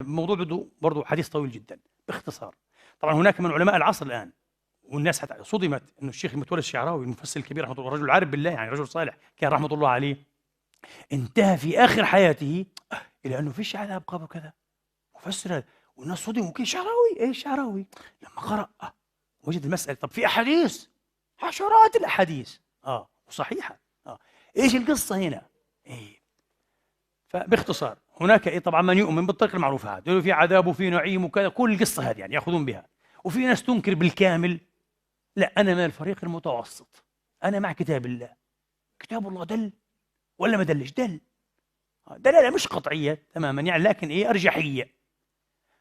الموضوع بده برضه حديث طويل جدا. باختصار، طبعا هناك من علماء العصر الآن والناس حتى صدمت انه الشيخ المتولي الشعراوي المفسر الكبير رحمه الله، رجل عارف بالله، يعني رجل صالح كان رحمه الله عليه، انتهى في اخر حياته الى انه فيش عذاب قبر كذا، مفسر هذا. والناس صدموا، كيف شعراوي؟ ايه الشعراوي؟ لما قرأ وجد المسألة، طب في احاديث، عشرات الاحاديث وصحيحة، ايش القصة هنا؟ ايه؟ فباختصار هناك طبعا من يؤمن بالطريقة المعروفة، هذا في عذاب وفي نعيم وكذا، كل القصة هذه يعني ياخذون بها. وفي ناس تنكر بالكامل. لا، أنا من الفريق المتوسط، أنا مع كتاب الله. كتاب الله دل ولا ما دلش؟ دل. دلالة مش قطعية تماما يعني، لكن إيه، أرجحية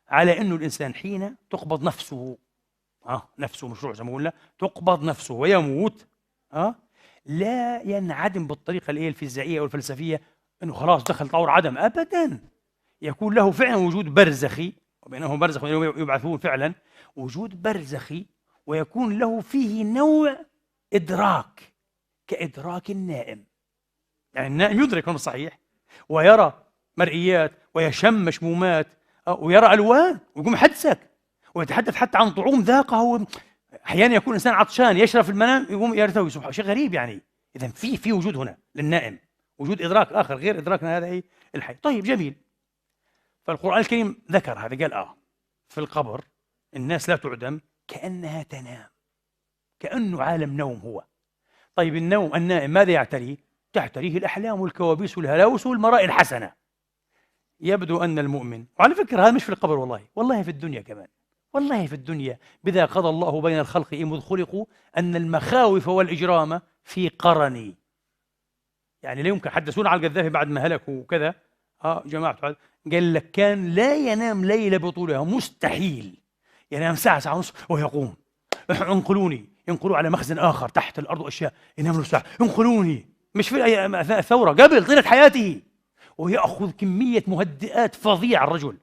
على إنه الإنسان حين تقبض نفسه، نفسه مشروع زي ما قلنا، تقبض نفسه ويموت، لا ينعدم بالطريقة الإيه الفيزيائية أو الفلسفية، إنه خلاص دخل طور عدم أبدا. يكون له فعلا وجود برزخي، وبينهم برزخ يبعثون فعلا، وجود برزخي، ويكون له فيه نوع إدراك كإدراك النائم. يعني النائم يدرك أمر صحيح، ويرى مرئيات، ويشم مشمومات، ويرى ألوان، ويقوم يحدثك ويتحدث حتى عن طعوم ذاقه. أحيانا يكون إنسان عطشان يشرب في المنام يقوم يرتوي، سبحان، شيء غريب يعني. إذا في وجود هنا للنائم، وجود إدراك آخر غير إدراكنا هذا إيه الحي. طيب جميل. فالقرآن الكريم ذكر هذا، قال في القبر الناس لا تعدم، كأنها تنام، كأنه عالم نوم هو. طيب النوم النائم ماذا يعتريه؟ تعتريه الأحلام والكوابيس والهلاوس والمرائي الحسنة. يبدو أن المؤمن، وعلى فكرة هذا مش في القبر، والله في الدنيا كمان، والله في الدنيا، بذا قضى الله بين الخلق إذ خلقوا أن المخاوف والإجرام في قرني. يعني لا يمكن، حدثونا على القذافي بعد ما هلكوا وكذا، جماعة، قال لك كان لا ينام ليلة بطولها، مستحيل ينام ساعة ساعة ونص ويقوم، ينقلوا على مخزن آخر تحت الأرض أشياء، ينام له ساعة، انقلوني، مش في أثناء الثورة، قبل طيلة حياته، ويأخذ كمية مهدئات فظيعة الرجل.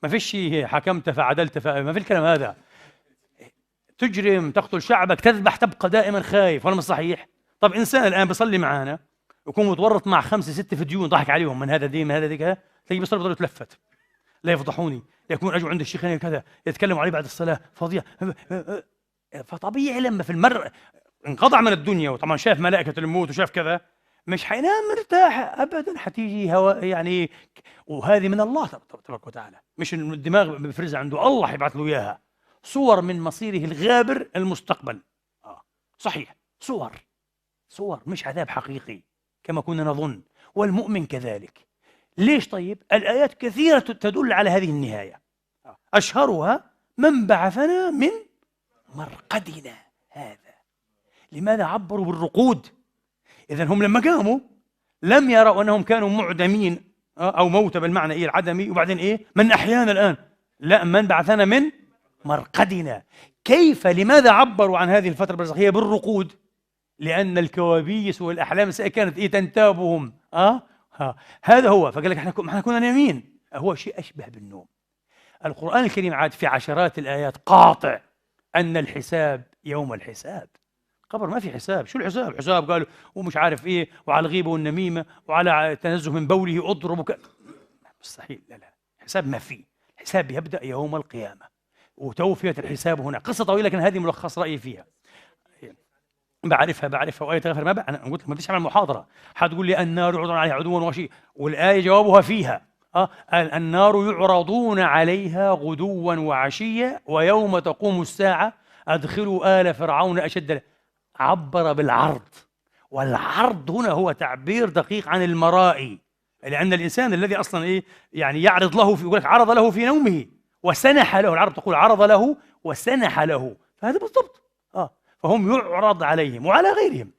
ما فيش شيء حكمت فعدلت، ما في الكلام هذا. تجرم، تقتل شعبك، تذبح، تبقى دائما خايف، ولا مش صحيح؟ طب إنسان الآن بيصلي معانا يكون متورط مع 5 6 فديون، ضحك عليهم من هذا دين من هذا ذيك، تلاقيه بيصلي بضل يتلفت، لا يفضحوني، يكون اجوا عند الشيخ كذا يتكلموا عليه بعد الصلاه فظيع. فطبيعي لما في المر انقطع من الدنيا، وطبعا شاف ملائكه الموت وشاف كذا، مش حينام مرتاح ابدا، حتيجي هواء يعني. وهذه من الله تبارك وتعالى، مش الدماغ بيفرزها عنده، الله يبعث له اياها، صور من مصيره الغابر المستقبل. صحيح، صور مش عذاب حقيقي كما كنا نظن. والمؤمن كذلك. ليش؟ طيب الآيات كثيرة تدل على هذه النهاية، أشهرها من بعثنا من مرقدنا هذا. لماذا عبروا بالرقود؟ إذن هم لما قاموا لم يروا أنهم كانوا معدمين أو موتى بالمعنى العدمي، وبعدين من أحيانا الآن، لا، من بعثنا من مرقدنا. كيف؟ لماذا عبروا عن هذه الفترة البرزخية بالرقود؟ لأن الكوابيس والأحلام كانت تنتابهم. هذا هو. فقال لك احنا كنا نايمين، هو شيء أشبه بالنوم. القرآن الكريم عاد في عشرات الآيات قاطع أن الحساب يوم الحساب. قبر ما في حساب. شو الحساب؟ حساب قالوا ومش عارف وعلى الغيبة والنميمة وعلى التنزه من بوله أضرب مستحيل. لا، حساب ما في. الحساب يبدأ يوم القيامة، وتوفية الحساب هنا. قصة طويلة لكن هذه ملخص رأيي فيها. بعرفها وآية غفر ما بقى. أنا قلت لك ما بديش أعمل محاضرة، حتقول لي النار يعرضون عليها عدوا وشيء، والآية جوابها فيها النار يعرضون عليها غدوا وعشيا ويوم تقوم الساعة أدخلوا آل فرعون أشد. عبر بالعرض، والعرض هنا هو تعبير دقيق عن المرائي، لأن الإنسان الذي أصلا يعني يعرض له، يقول لك عرض له في نومه وسنح له. العرب تقول عرض له وسنح له، فهذا بالضبط. فهم يعرض عليهم وعلى غيرهم